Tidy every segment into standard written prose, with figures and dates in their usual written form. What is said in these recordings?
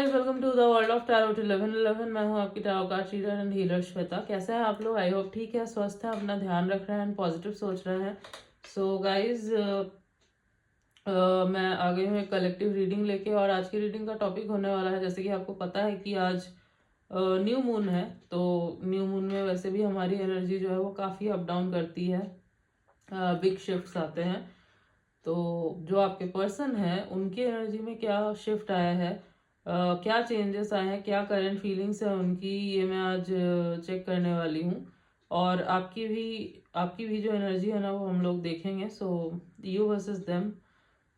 Guys, welcome to the world of tarot 1111। मैं हूं आपकी tarot card reader and healer Shweta. कैसे हैं आप लोग? आई होप ठीक है, स्वस्थ है, अपना ध्यान रख रहे हैं एंड पॉजिटिव सोच रहे हैं। सो गाइस, मैं आ गई हूँ एक कलेक्टिव रीडिंग लेके, और आज की रीडिंग का टॉपिक होने वाला है, जैसे कि आपको पता है कि आज न्यू मून है। तो न्यू मून में वैसे भी हमारी एनर्जी जो है वो काफ़ी अप डाउन करती है, बिग शिफ्ट्स आते हैं। तो जो आपके पर्सन है उनकी एनर्जी में क्या शिफ्ट आया है, क्या चेंजेस आए हैं, क्या करंट फीलिंग्स है उनकी, ये मैं आज चेक करने वाली हूँ। और आपकी भी जो एनर्जी है ना वो हम लोग देखेंगे। So you versus them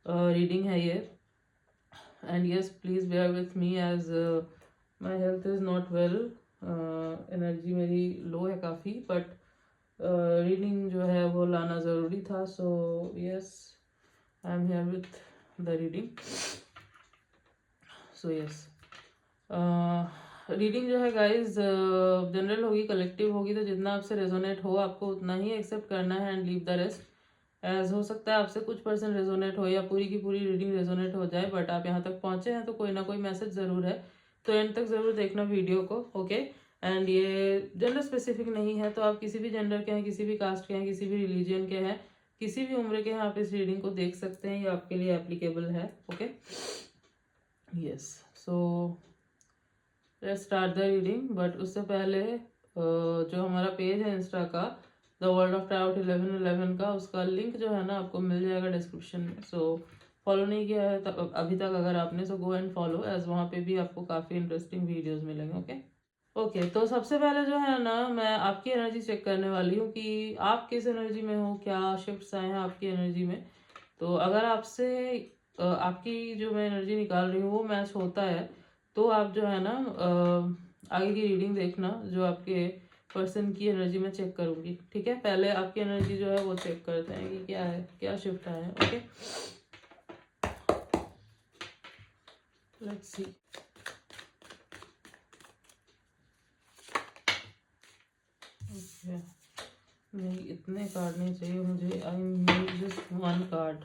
reading है ये। And yes, please bear with me as my health is not well. Energy मेरी लो है काफ़ी, बट रीडिंग जो है वो लाना ज़रूरी था। So yes, I am here with the reading. So yes, reading जो है गाइज जनरल होगी, कलेक्टिव होगी, तो जितना आपसे रेजोनेट हो आपको उतना ही एक्सेप्ट करना है and leave the rest. As हो सकता है आपसे कुछ परसेंट रेजोनेट हो या पूरी की पूरी रीडिंग रेजोनेट हो जाए, बट आप यहाँ तक पहुँचे हैं तो कोई ना कोई मैसेज ज़रूर है, तो एंड तक ज़रूर देखना वीडियो को, ओके। एंड ये जेंडर स्पेसिफिक नहीं है, तो आप किसी भी जेंडर के हैं, किसी भी कास्ट के हैं, किसी भी रिलीजन के हैं, किसी भी उम्र के हैं, आप इस रीडिंग को देख सकते हैं, ये आपके लिए एप्लीकेबल है, okay. Yes, so let's start the reading. But उससे पहले जो हमारा पेज है इंस्टा का, द वर्ल्ड ऑफ टैरो 1111 का, उसका लिंक जो है ना आपको मिल जाएगा डिस्क्रिप्शन में। सो फॉलो नहीं किया है अभी तक अगर आपने, सो गो एंड फॉलो, एज वहाँ पे भी आपको काफ़ी इंटरेस्टिंग वीडियोस मिलेंगे, ओके। ओके, तो सबसे पहले जो है ना मैं आपकी एनर्जी चेक करने वाली हूँ कि आप किस एनर्जी में हो, क्या शिफ्ट्स आए हैं आपकी एनर्जी में। तो अगर आपसे आपकी जो मैं एनर्जी निकाल रही हूँ वो मैच होता है, तो आप जो है ना आगे की रीडिंग देखना, जो आपके पर्सन की एनर्जी में चेक करूँगी, ठीक है। पहले आपकी एनर्जी जो है वो चेक करते हैं कि क्या है, क्या शिफ्ट आए हैं, ओके। Let's see. ओके, नहीं, इतने कार्ड नहीं चाहिए मुझे, I need just one card.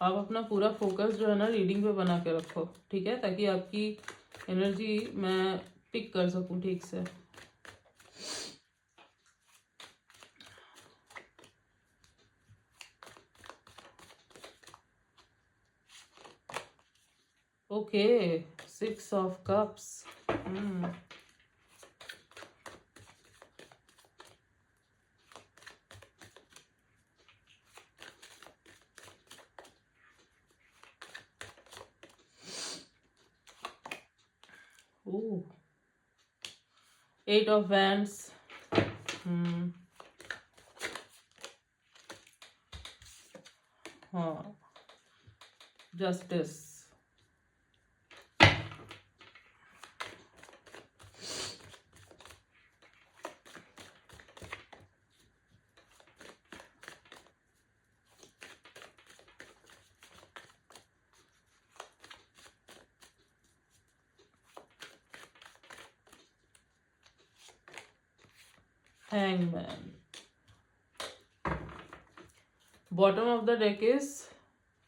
आप अपना पूरा फोकस जो है ना रीडिंग पे बना के रखो, ठीक है, ताकि आपकी एनर्जी मैं पिक कर सकूं ठीक से। Okay, 6 of cups. Oh, 8 of wands. हाँ, justice. Hangman. Bottom of the deck is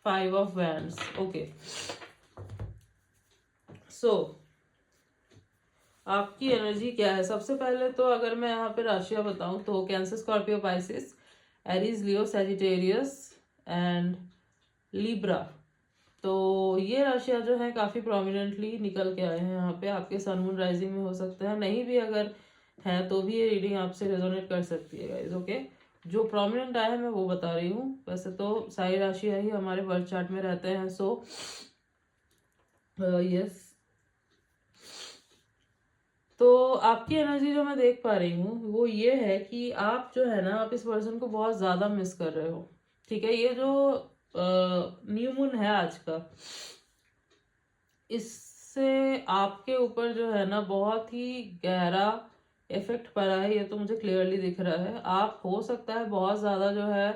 5 of wands. Okay. So आपकी एनर्जी क्या है? सबसे पहले तो अगर मैं यहाँ पे राशियाँ बताऊँ तो cancer, Scorpio, Pisces, Aries, Leo, Sagittarius and Libra. तो ये राशियाँ जो है काफ़ी प्रोमिनेंटली निकल के आए हैं यहाँ पे। आपके सन मून राइजिंग में हो सकते हैं, नहीं भी अगर है तो भी ये रीडिंग आपसे रेजोनेट कर सकती है गाइज, ओके। जो प्रोमिनेंट आया है मैं वो बता रही हूँ, वैसे तो सारी राशियाँ ही हमारे बर्थ चार्ट में रहते हैं। सो यस, तो आपकी एनर्जी जो मैं देख पा रही हूँ वो ये है कि आप जो है ना, आप इस पर्सन को बहुत ज़्यादा मिस कर रहे हो, ठीक है। ये जो न्यू मून है आज का, इससे आपके ऊपर जो है ना बहुत ही गहरा इफेक्ट पड़ा है, ये तो मुझे क्लियरली दिख रहा है। आप हो सकता है बहुत ज़्यादा जो है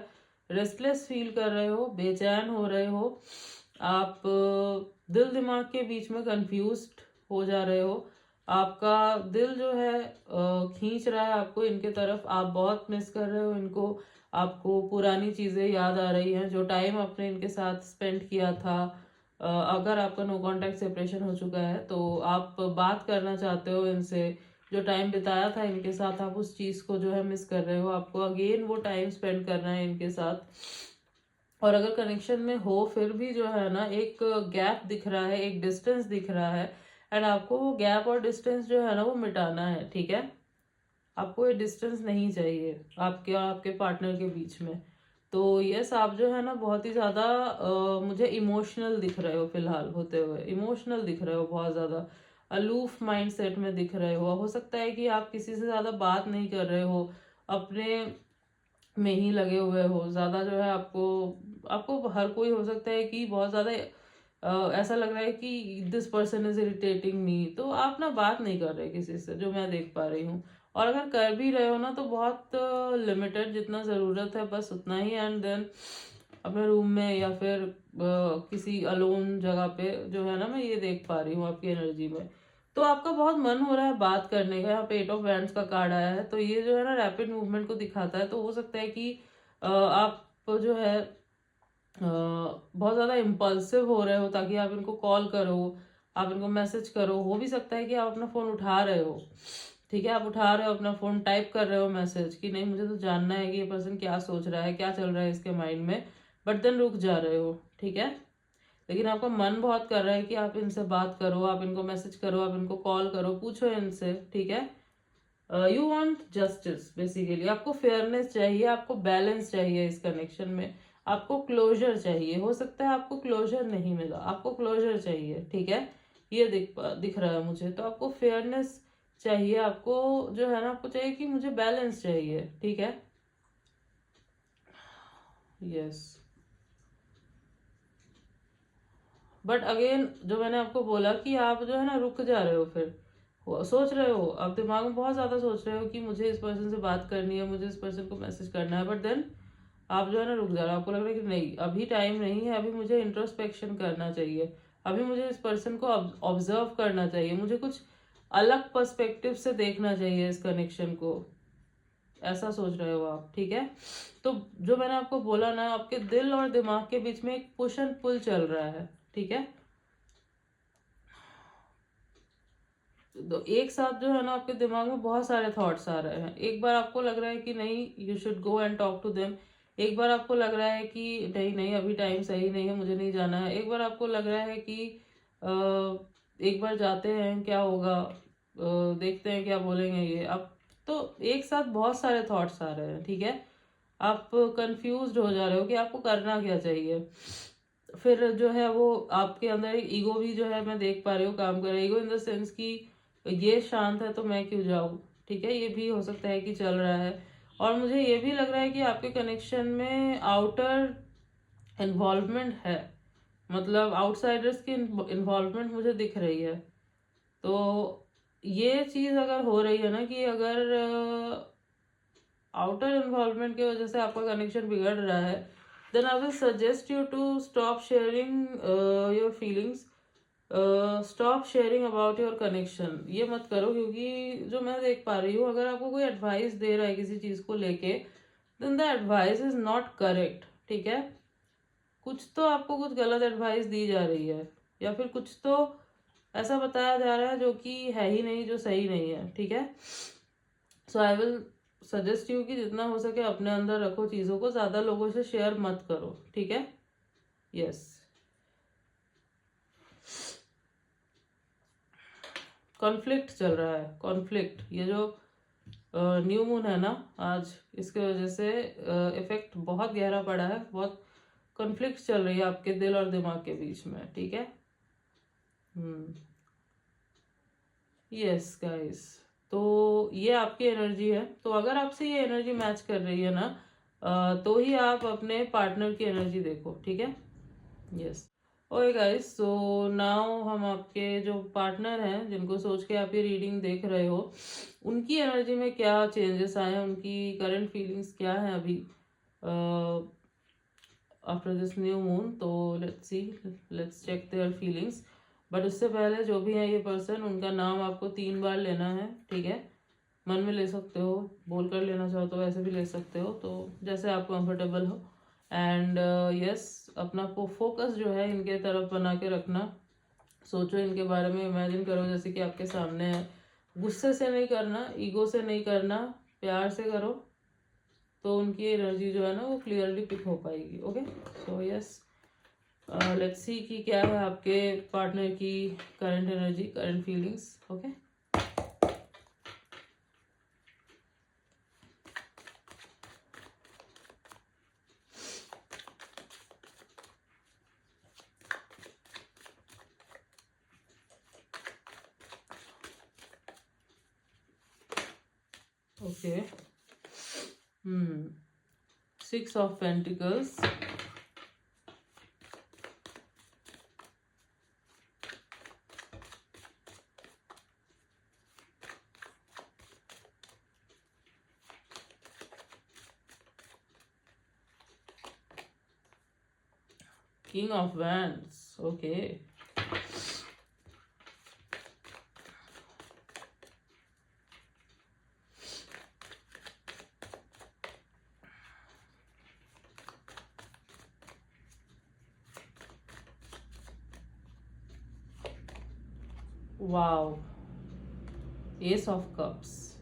रेस्टलेस फील कर रहे हो, बेचैन हो रहे हो, आप दिल दिमाग के बीच में कंफ्यूज्ड हो जा रहे हो। आपका दिल जो है खींच रहा है आपको इनके तरफ, आप बहुत मिस कर रहे हो इनको, आपको पुरानी चीज़ें याद आ रही हैं, जो टाइम आपने इनके साथ स्पेंड किया था। अगर आपका नो कांटेक्ट सेपरेशन हो चुका है तो आप बात करना चाहते हो इनसे, जो टाइम बिताया था इनके साथ आप उस चीज़ को जो है मिस कर रहे हो, आपको अगेन वो टाइम स्पेंड करना है इनके साथ। और अगर कनेक्शन में हो फिर भी जो है ना एक गैप दिख रहा है, एक डिस्टेंस दिख रहा है, एंड आपको वो गैप और डिस्टेंस जो है ना वो मिटाना है, ठीक है। आपको ये डिस्टेंस नहीं चाहिए आपके और आपके पार्टनर के बीच में। तो यस, आप जो है ना बहुत ही ज़्यादा मुझे इमोशनल दिख रहे हो फिलहाल होते हुए, इमोशनल दिख रहे हो, बहुत ज़्यादा अलूफ माइंड सेट में दिख रहे हो सकता है कि आप किसी से ज़्यादा बात नहीं कर रहे हो, अपने में ही लगे हुए हो ज़्यादा, जो है आपको आपको हर कोई हो सकता है कि बहुत ज़्यादा ऐसा लग रहा है कि दिस पर्सन इज इरिटेटिंग मी, तो आप ना बात नहीं कर रहे किसी से, जो मैं देख पा रही हूँ। और अगर कर भी रहे हो ना तो बहुत लिमिटेड, जितना ज़रूरत है बस उतना ही, एंड देन अपने रूम में या फिर किसी अलोन जगह पे जो है ना, मैं ये देख पा रही हूँ आपकी एनर्जी में। तो आपका बहुत मन हो रहा है बात करने का, यहाँ पे 8 ऑफ वैंड्स का कार्ड आया है, तो ये जो है ना रैपिड मूवमेंट को दिखाता है। तो हो सकता है कि आप जो है बहुत ज़्यादा इम्पल्सिव हो रहे हो ताकि आप इनको कॉल करो, आप इनको मैसेज करो। हो भी सकता है कि आप अपना फ़ोन उठा रहे हो, ठीक है, आप उठा रहे हो अपना फ़ोन, टाइप कर रहे हो मैसेज कि नहीं मुझे तो जानना है कि ये पर्सन क्या सोच रहा है, क्या चल रहा है इसके माइंड में, बट देन रुक जा रहे हो, ठीक है। लेकिन आपका मन बहुत कर रहा है कि आप इनसे बात करो, आप इनको मैसेज करो, आप इनको कॉल करो, पूछो इनसे, ठीक है। यू वांट जस्टिस, बेसिकली आपको फेयरनेस चाहिए, आपको बैलेंस चाहिए इस कनेक्शन में, आपको क्लोजर चाहिए। हो सकता है आपको क्लोजर नहीं मिला, आपको क्लोजर चाहिए, ठीक है, ये दिख रहा है मुझे। तो आपको फेयरनेस चाहिए, आपको जो है ना आपको चाहिए कि मुझे बैलेंस चाहिए, ठीक है। यस, बट अगेन जो मैंने आपको बोला कि आप जो है ना रुक जा रहे हो, फिर सोच रहे हो, आप दिमाग में बहुत ज़्यादा सोच रहे हो कि मुझे इस पर्सन से बात करनी है, मुझे इस पर्सन को मैसेज करना है, बट देन आप जो है ना रुक जा रहे हो। आपको लग रहा है कि नहीं अभी टाइम नहीं है, अभी मुझे इंट्रोस्पेक्शन करना चाहिए, अभी मुझे इस पर्सन को ऑब्जर्व करना चाहिए, मुझे कुछ अलग पर्सपेक्टिव से देखना चाहिए इस कनेक्शन को, ऐसा सोच रहे हो आप, ठीक है। तो जो मैंने आपको बोला ना, आपके दिल और दिमाग के बीच में एक पुश एंड पुल चल रहा है, ठीक है। तो एक साथ जो है ना आपके दिमाग में बहुत सारे थॉट्स आ रहे हैं। एक बार आपको लग रहा है कि नहीं you should go and talk to them, एक बार आपको लग रहा है कि नहीं नहीं अभी टाइम सही नहीं है, मुझे नहीं जाना है, एक बार आपको लग रहा है कि एक बार जाते हैं क्या होगा, देखते हैं क्या बोलेंगे ये अब। तो एक साथ बहुत सारे थॉट्स आ रहे हैं, ठीक है। आप कंफ्यूज्ड हो जा रहे हो कि आपको करना क्या चाहिए। फिर जो है वो आपके अंदर एक ईगो भी जो है मैं देख पा रही हूँ काम कर रहा है, ईगो इन द सेंस कि ये शांत है तो मैं क्यों जाऊँ, ठीक है, ये भी हो सकता है कि चल रहा है। और मुझे ये भी लग रहा है कि आपके कनेक्शन में आउटर इन्वॉल्वमेंट है, मतलब आउटसाइडर्स की इन्वॉल्वमेंट मुझे दिख रही है। तो ये चीज़ अगर हो रही है ना कि अगर आउटर इन्वॉल्वमेंट की वजह से आपका कनेक्शन बिगड़ रहा है, then I will suggest you to stop sharing your feelings, stop sharing about your connection. ये मत करो, क्योंकि जो मैं देख पा रही हूँ अगर आपको कोई एडवाइस दे रहा है किसी चीज़ को लेके, then the advice is not correct, ठीक है। कुछ तो आपको कुछ गलत एडवाइस दी जा रही है, या फिर कुछ तो ऐसा बताया जा रहा है जो कि है ही नहीं, जो सही नहीं है, ठीक है। सो आई विल सजेस्ट यू कि जितना हो सके अपने अंदर रखो चीज़ों को, ज़्यादा लोगों से शेयर मत करो, ठीक है। यस, कॉन्फ्लिक्ट चल रहा है, कॉन्फ्लिक्ट, ये जो न्यू मून है ना आज, इसके वजह से इफेक्ट बहुत गहरा पड़ा है, बहुत कॉन्फ्लिक्ट चल रही है आपके दिल और दिमाग के बीच में, ठीक है। यस गाइस, तो ये आपकी एनर्जी है। तो अगर आपसे ये एनर्जी मैच कर रही है ना, तो ही आप अपने पार्टनर की एनर्जी देखो, ठीक है। Yes, okay guys, so now हम आपके जो पार्टनर हैं जिनको सोच के आप ये रीडिंग देख रहे हो, उनकी एनर्जी में क्या चेंजेस आए हैं, उनकी करंट फीलिंग्स क्या हैं अभी आफ्टर दिस न्यू मून। तो let's see, let's check their feelings. But उससे पहले जो भी है ये पर्सन, उनका नाम आपको 3 बार लेना है, ठीक है। मन में ले सकते हो, बोल कर लेना चाहो तो वैसे भी ले सकते हो, तो जैसे आप कंफर्टेबल हो। एंड यस, अपना फोकस जो है इनके तरफ बना के रखना। सोचो इनके बारे में, इमेजिन करो जैसे कि आपके सामने है। गुस्से से नहीं करना, ईगो से नहीं करना, प्यार से करो, तो उनकी एनर्जी जो है ना वो क्लियरली पिक हो पाएगी। ओके, सो यस, लेट्स सी कि क्या है आपके पार्टनर की current energy, current feelings. Okay, okay, 6 of Pentacles, King of Wands. Okay, wow, Ace of Cups,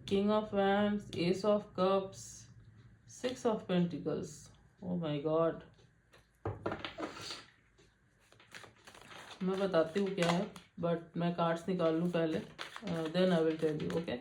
King of Wands, Ace of Cups, 6 of Pentacles. Oh my God. मैं बताती हूँ क्या है, बट मैं कार्ड्स निकाल लूँ पहले, then I will tell you. Okay,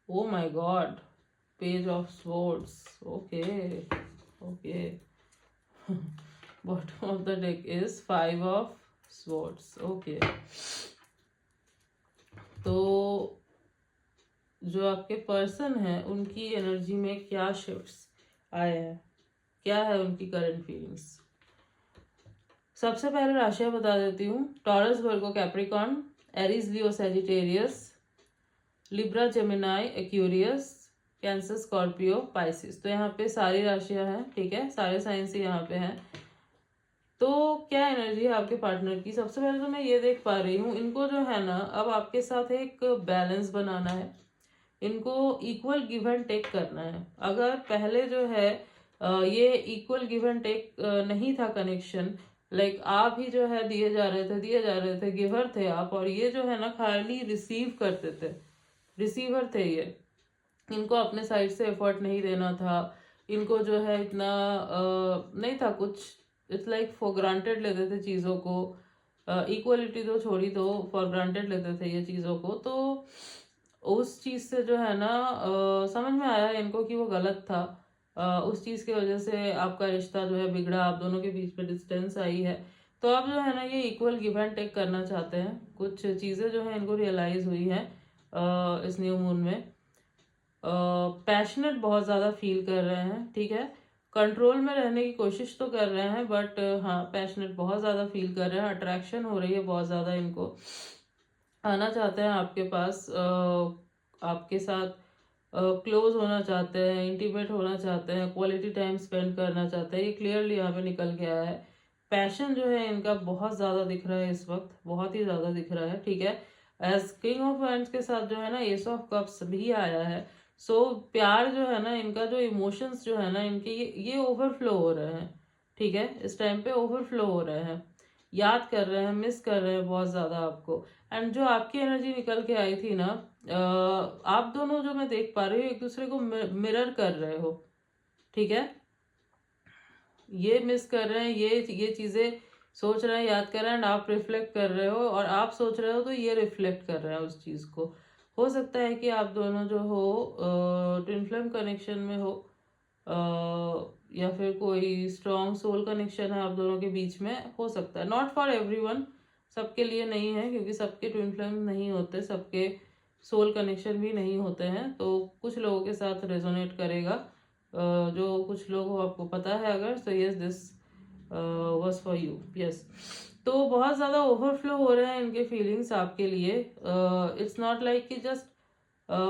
oh my god, Page of Swords. Okay, okay. Bottom of the deck is 5 of Swords. Okay. तो जो आपके पर्सन है उनकी एनर्जी में क्या शिफ्ट्स आए हैं, क्या है उनकी करंट फीलिंग्स। सबसे पहले राशियां बता देती हूँ। Taurus, Virgo, Capricorn, Aries, Leo, Sagittarius, Libra, Gemini, Aquarius, Cancer, Scorpio, Pisces. तो यहाँ पे सारी राशियां हैं, ठीक है, सारे साइंस ही यहाँ पे हैं। तो क्या एनर्जी है आपके पार्टनर की। सबसे पहले तो मैं ये देख पा रही हूँ, इनको जो है ना अब आपके साथ एक बैलेंस बनाना है, इनको इक्वल गिव एंड टेक करना है। अगर पहले जो है ये इक्वल गिव एंड टेक नहीं था कनेक्शन, लाइक आप ही जो है दिए जा रहे थे, गिवर थे आप, और ये जो है ना खाली रिसीव करते थे, रिसीवर थे ये। इनको अपने साइड से एफर्ट नहीं देना था, इनको जो है इतना नहीं था कुछ। इट्स लाइक फॉर ग्रांटेड लेते थे चीज़ों को, इक्वलिटी तो छोड़ी दो, फॉर ग्रांटेड लेते थे ये चीज़ों को। तो उस चीज़ से जो है ना समझ में आया इनको कि वो गलत था। उस चीज़ की वजह से आपका रिश्ता जो है बिगड़ा, आप दोनों के बीच में डिस्टेंस आई है। तो अब जो है ना ये इक्वल गिव एंड टेक करना चाहते हैं। कुछ चीज़ें जो है इनको रियलाइज हुई हैं इस न्यू मून में। पैशनेट बहुत ज़्यादा फील कर रहे हैं, ठीक है, कंट्रोल में रहने की कोशिश तो कर रहे हैं, बट हाँ पैशनेट बहुत ज़्यादा फील कर रहे हैं। अट्रैक्शन हो रही है बहुत ज़्यादा इनको, आना चाहते हैं आपके पास, आपके साथ क्लोज होना चाहते हैं, इंटीमेट होना चाहते हैं, क्वालिटी टाइम स्पेंड करना चाहते हैं। ये क्लियरली यहाँ पे निकल के आया है। पैशन जो है इनका बहुत ज़्यादा दिख रहा है इस वक्त, बहुत ही ज़्यादा दिख रहा है, ठीक है। एज किंग ऑफ वैंड्स के साथ जो है ना एस ऑफ कप्स भी आया है। सो प्यार जो है ना इनका, जो इमोशंस जो है ना इनके, ये ओवरफ्लो हो रहे हैं, ठीक है, इस टाइम पे ओवरफ्लो हो रहे हैं, याद कर रहे हैं, मिस कर रहे हैं बहुत ज़्यादा आपको। एंड जो आपकी एनर्जी निकल के आई थी ना, आप दोनों जो मैं देख पा रही हूँ एक दूसरे को मिरर कर रहे हो, ठीक है। ये मिस कर रहे हैं, ये चीज़ें सोच रहे हैं, याद कर रहे हैं, एंड आप रिफ्लेक्ट कर रहे हो, और आप सोच रहे हो तो ये रिफ्लेक्ट कर रहे हैं उस चीज़ को। हो सकता है कि आप दोनों जो हो ट्विन फ्लेम कनेक्शन में हो, या फिर कोई स्ट्रॉन्ग सोल कनेक्शन है आप दोनों के बीच में, हो सकता है। नॉट फॉर एवरीवन, सबके लिए नहीं है, क्योंकि सबके ट्विन फ्लेम नहीं होते, सबके सोल कनेक्शन भी नहीं होते हैं, तो कुछ लोगों के साथ रेजोनेट करेगा। जो कुछ लोग हो आपको पता है अगर, तो yes this was for you. Yes, तो बहुत ज़्यादा ओवरफ्लो हो रहे हैं इनके फीलिंग्स आपके लिए। इट्स नॉट लाइक कि जस्ट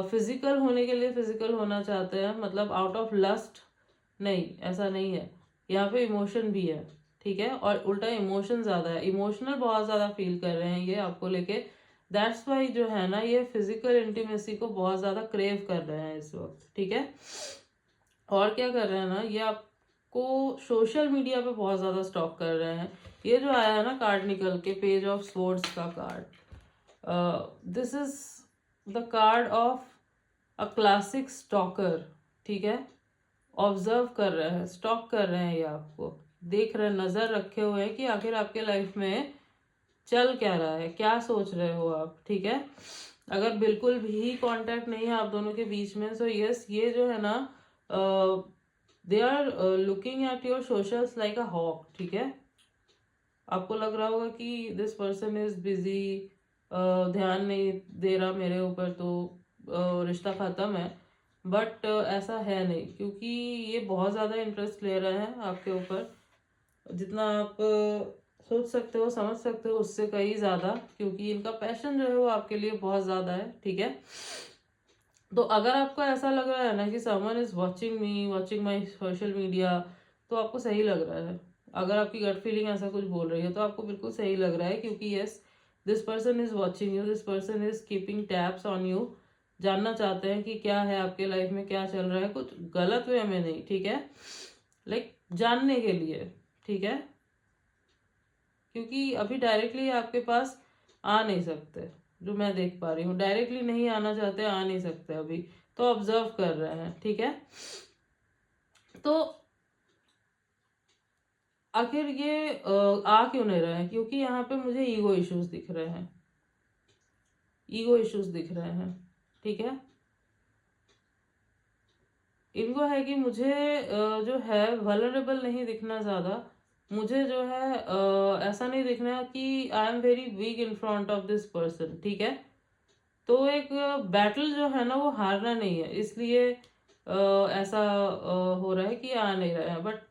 फिजिकल होने के लिए फिजिकल होना चाहते हैं, मतलब आउट ऑफ लस्ट, नहीं, ऐसा नहीं है। यहाँ पे इमोशन भी है, ठीक है, और उल्टा इमोशन ज़्यादा है, इमोशनल बहुत ज़्यादा फील कर रहे हैं ये आपको लेके। दैट्स वाई जो है ना, ये फिजिकल इंटीमेसी को बहुत ज़्यादा क्रेव कर रहे हैं इस वक्त, ठीक है। और क्या कर रहे हैं ना, ये आपको सोशल मीडिया पे बहुत ज़्यादा स्टॉक कर रहे हैं। ये जो आया है ना कार्ड निकल के, पेज ऑफ स्वॉर्ड्स का card, this is the card of a classic stalker, ठीक है। ऑब्जर्व कर रहे हैं, स्टॉक कर रहे हैं, ये आपको देख रहे हैं, नज़र रखे हुए हैं कि आखिर आपके लाइफ में चल क्या रहा है, क्या सोच रहे हो आप, ठीक है। अगर बिल्कुल भी कांटेक्ट नहीं है आप दोनों के बीच में, सो यस, ये जो है ना, they are looking at your socials like a hawk, ठीक है। आपको लग रहा होगा कि दिस पर्सन इज बिजी, ध्यान नहीं दे रहा मेरे ऊपर, तो रिश्ता खत्म है। बट ऐसा है नहीं, क्योंकि ये बहुत ज़्यादा इंटरेस्ट ले रहे हैं आपके ऊपर, जितना आप सोच सकते हो, समझ सकते हो, उससे कहीं ज़्यादा, क्योंकि इनका पैशन जो है वो आपके लिए बहुत ज़्यादा है, ठीक है। तो अगर आपको ऐसा लग रहा है ना कि someone is watching me, watching my social media, तो आपको सही लग रहा है। अगर आपकी गट फीलिंग ऐसा कुछ बोल रही है तो आपको बिल्कुल सही लग रहा है, क्योंकि yes, this person is watching you, this person is keeping tabs on you. जानना चाहते हैं कि क्या है आपके लाइफ में, क्या चल रहा है, कुछ गलत वे में नहीं, ठीक है, लाइक जानने के लिए, ठीक है। क्योंकि अभी डायरेक्टली आपके पास आ नहीं सकते, जो मैं देख पा रही हूँ, डायरेक्टली नहीं आना चाहते, आ नहीं सकते अभी, तो ऑब्जर्व कर रहे हैं, ठीक है। तो आखिर ये आ क्यों नहीं रहे हैं, क्योंकि यहाँ पे मुझे ईगो इश्यूज दिख रहे हैं, ईगो इश्यूज दिख रहे हैं, ठीक है। इनको है कि मुझे जो है वल्नरेबल नहीं दिखना ज़्यादा, मुझे जो है ऐसा नहीं दिखना कि I am very weak in front of this person, ठीक है। तो एक बैटल जो है ना वो हारना नहीं है, इसलिए ऐसा हो रहा है कि आ नहीं रहा है। बट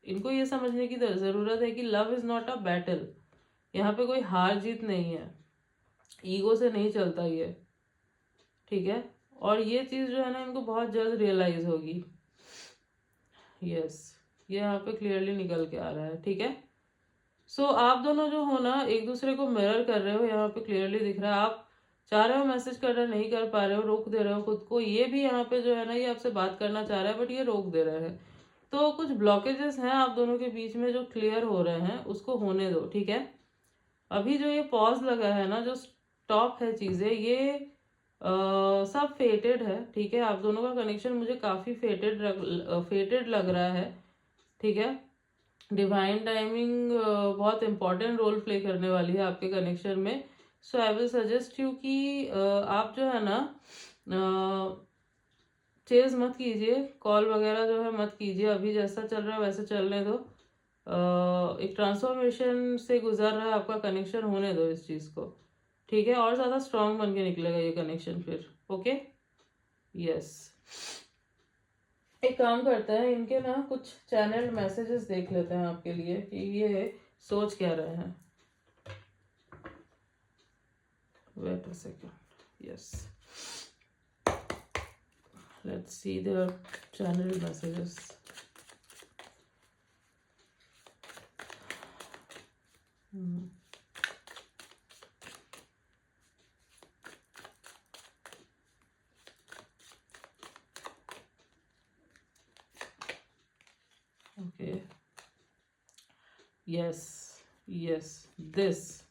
इनको ये समझने की ज़रूरत है कि love is not a battle, यहाँ पे कोई हार जीत नहीं है, ईगो से नहीं चलता ये, ठीक है। और ये चीज़ जो है ना इनको बहुत जल्द रियलाइज होगी। यस, ये यहाँ पे क्लियरली निकल के आ रहा है, ठीक है। सो आप दोनों जो हो ना एक दूसरे को मिरर कर रहे हो, यहाँ पे क्लियरली दिख रहा है। आप चाह रहे हो मैसेज करना, नहीं कर पा रहे हो, रोक दे रहे हो खुद को। ये भी यहाँ पे जो है ना ये आपसे बात करना चाह रहा है, बट ये रोक दे रहे हैं। तो कुछ ब्लॉकेजेस हैं आप दोनों के बीच में जो क्लियर हो रहे हैं, उसको होने दो, ठीक है। अभी जो ये पॉज लगा है ना, जो स्टॉप है चीज़ें, ये सब फेटेड है, ठीक है। आप दोनों का कनेक्शन मुझे काफ़ी फेटेड लग रहा है, ठीक है। डिवाइन टाइमिंग बहुत इंपॉर्टेंट रोल प्ले करने वाली है आपके कनेक्शन में। सो आई विल सजेस्ट यू कि आप जो है ना चेज मत कीजिए, कॉल वगैरह जो है मत कीजिए, अभी जैसा चल रहा है वैसे चलने दो। एक ट्रांसफॉर्मेशन से गुजर रहा है आपका कनेक्शन, होने दो इस चीज़ को, ठीक है। और ज़्यादा स्ट्रांग बन के निकलेगा ये कनेक्शन फिर, ओके। यस, एक काम करते हैं, इनके ना कुछ चैनल मैसेजेस देख लेते हैं आपके लिए कि ये सोच क्या रहे हैं। Wait a second, yes, let's see the channel messages. Okay. Yes, yes, this.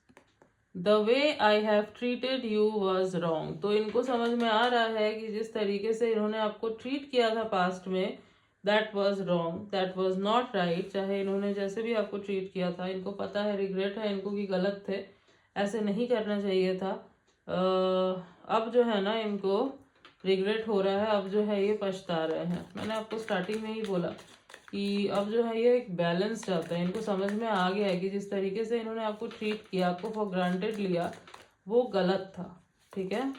The way I have treated you was wrong. तो इनको समझ में आ रहा है कि जिस तरीके से इन्होंने आपको ट्रीट किया था पास्ट में, that was wrong, that was not right। चाहे इन्होंने जैसे भी आपको ट्रीट किया था, इनको पता है, रिग्रेट है इनको कि गलत थे, ऐसे नहीं करना चाहिए था। अब जो है ना इनको रिग्रेट हो रहा है, अब जो है ये पछता रहे हैं। मैंने आपको स्टार्टिंग में ही बोला कि अब जो है ये एक बैलेंस चाहते हैं। इनको समझ में आ गया है कि जिस तरीके से इन्होंने आपको ट्रीट किया, आपको फॉर ग्रांटेड लिया, वो गलत था, ठीक है।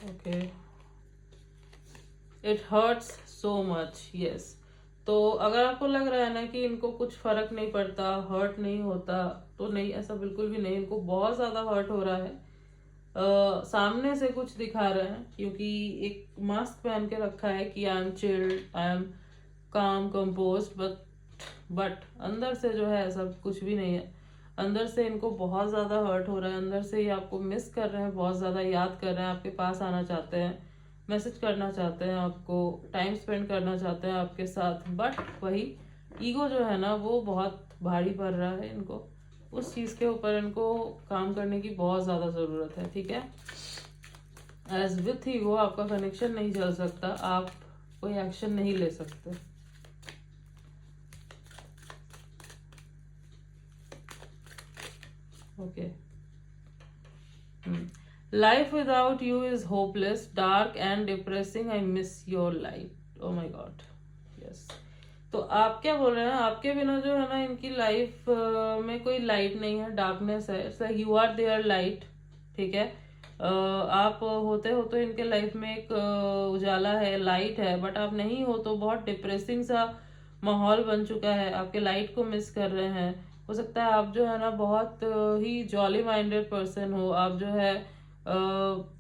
Okay, it hurts so much, yes. तो अगर आपको लग रहा है ना कि इनको कुछ फर्क नहीं पड़ता, हर्ट नहीं होता, तो नहीं, ऐसा बिल्कुल भी नहीं। इनको बहुत ज्यादा हर्ट हो रहा है। सामने से कुछ दिखा रहे हैं क्योंकि एक मास्क पहन के रखा है कि I am chilled, I am काम कंपोज, बट अंदर से जो है ऐसा कुछ भी नहीं है। अंदर से इनको बहुत ज़्यादा हर्ट हो रहा है, अंदर से ये आपको मिस कर रहे हैं, बहुत ज़्यादा याद कर रहे हैं, आपके पास आना चाहते हैं, मैसेज करना चाहते हैं, आपको टाइम स्पेंड करना चाहते हैं आपके साथ। बट वही ईगो जो है ना वो बहुत भारी पड़ रहा है इनको। उस चीज़ के ऊपर इनको काम करने की बहुत ज़्यादा ज़रूरत है, ठीक है। एज विथ ईगो आपका कनेक्शन नहीं चल सकता, आप कोई एक्शन नहीं ले सकते। Okay, life without you is hopeless, dark and depressing, I miss your light, oh my god, yes. तो आप क्या बोल रहे हैं, आपके बिना जो है ना इनकी लाइफ में कोई लाइट नहीं है, डार्कनेस है। So you are their light, ठीक है। आप होते हो तो इनके लाइफ में एक उजाला है, लाइट है, बट आप नहीं हो तो बहुत डिप्रेसिंग सा माहौल बन चुका है, आपके लाइट को मिस कर रहे हैं। हो सकता है आप जो है ना बहुत ही जॉली माइंडेड पर्सन हो, आप जो है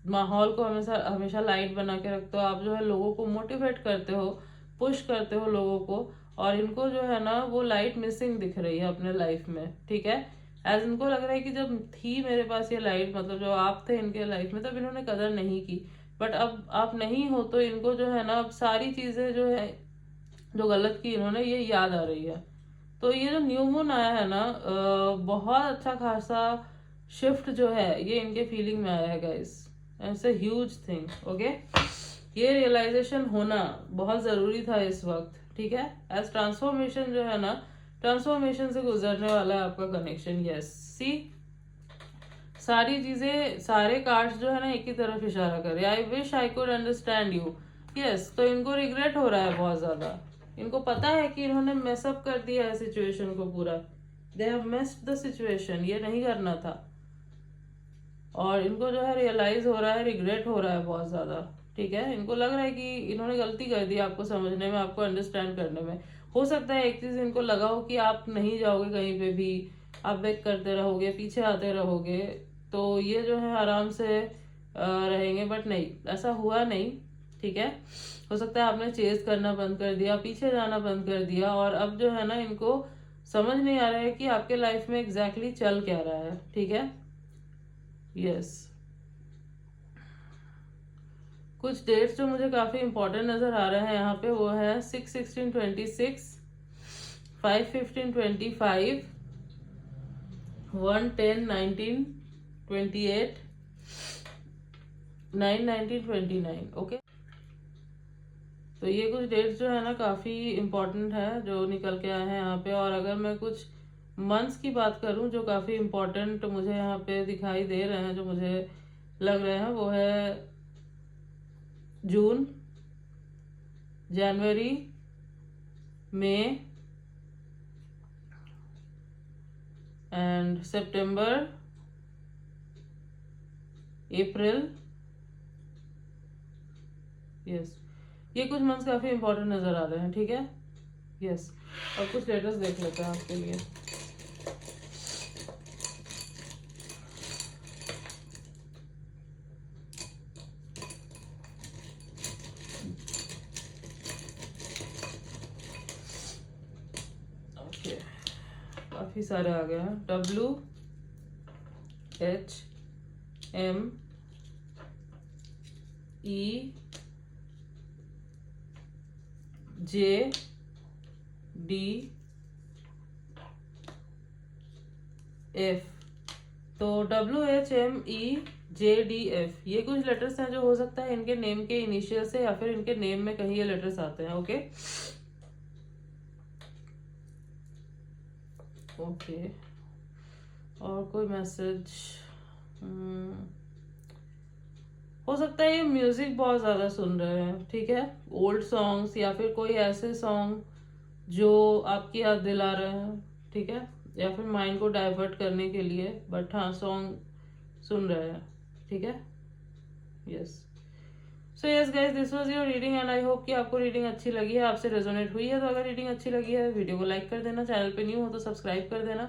माहौल को हमेशा हमेशा लाइट बना के रखते हो, आप जो है लोगों को मोटिवेट करते हो, पुश करते हो लोगों को, और इनको जो है ना वो लाइट मिसिंग दिख रही है अपने लाइफ में, ठीक है। एज इनको लग रहा है कि जब थी मेरे पास ये लाइट, मतलब जब आप थे इनके लाइफ में, तब इन्होंने कदर नहीं की। बट अब आप नहीं हो तो इनको जो है ना अब सारी चीजें जो है जो गलत की इन्होंने ये याद आ रही है। तो ये जो न्यू मून आया है ना, बहुत अच्छा खासा शिफ्ट जो है ये इनके फीलिंग में आया है guys. It's a huge thing, okay. ये रियलाइजेशन होना बहुत जरूरी था इस वक्त, ठीक है। एज ट्रांसफॉर्मेशन जो है ना, ट्रांसफॉर्मेशन से गुजरने वाला है आपका कनेक्शन, यस। सी सारी चीजें, सारे कार्ड्स जो है ना एक ही तरफ इशारा कर रहे हैं, I wish I could understand you, yes. तो इनको रिग्रेट हो रहा है बहुत ज्यादा, इनको पता है कि इन्होंने मेसअप कर दिया है सिचुएशन को पूरा, they have messed the situation, ये नहीं करना था। और इनको जो है रियलाइज हो रहा है, रिग्रेट हो रहा है बहुत ज्यादा, ठीक है। इनको लग रहा है कि इन्होंने गलती कर दी आपको समझने में, आपको अंडरस्टैंड करने में। हो सकता है एक चीज इनको लगा हो कि आप नहीं जाओगे कहीं पे भी, आप बेक करते रहोगे, पीछे आते रहोगे, तो ये जो है आराम से रहेंगे, बट नहीं, ऐसा हुआ नहीं, ठीक है। हो सकता है आपने चेज करना बंद कर दिया, पीछे जाना बंद कर दिया, और अब जो है ना इनको समझ नहीं आ रहा है कि आपके लाइफ में एग्जैक्टली चल क्या रहा है, ठीक है, यस। कुछ डेट्स जो मुझे काफी इंपॉर्टेंट नजर आ रहे हैं यहाँ पे, वो है 6/16/26, 5/15/25, 1/10/1928, 9/19/29, ओके। तो ये कुछ डेट्स जो है ना काफी इंपॉर्टेंट है जो निकल के आए हैं यहाँ पे। और अगर मैं कुछ मंथ्स की बात करूं जो काफी इंपॉर्टेंट मुझे यहाँ पे दिखाई दे रहे हैं, जो मुझे लग रहे हैं, वो है जून, जनवरी, मई एंड सितंबर, अप्रैल, यस। ये कुछ मंथ्स काफी इंपॉर्टेंट नजर आ रहे हैं, ठीक है, यस। और कुछ लेटर्स देख लेते हैं आपके लिए। ओके, काफी सारे आ गए हैं। WHMEJDF। तो WHMEJDF ये कुछ लेटर्स हैं जो हो सकता है इनके नेम के इनिशियल से या फिर इनके नेम में कहीं ये लेटर्स आते हैं, ओके। ओके, और कोई मैसेज हो सकता है ये म्यूजिक बहुत ज्यादा सुन रहे हैं, ठीक है, ओल्ड सॉन्ग्स या फिर कोई ऐसे सॉन्ग जो आपकी याद दिला रहे हैं, ठीक है, या फिर माइंड को डाइवर्ट करने के लिए, बट हाँ सॉन्ग सुन रहे हैं, ठीक है, yes. So yes guys, this was your reading and I hope कि आपको रीडिंग अच्छी लगी है, आपसे रेजोनेट हुई है। तो अगर रीडिंग अच्छी लगी है वीडियो को लाइक कर देना, चैनल पे न्यू हो तो सब्सक्राइब कर देना,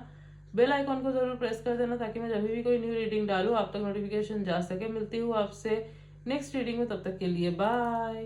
बेल आइकॉन को जरूर प्रेस कर देना ताकि मैं जब भी कोई न्यू रीडिंग डालूँ आप तक नोटिफिकेशन जा सके। मिलती हूँ आपसे नेक्स्ट रीडिंग में, तब तक के लिए बाय।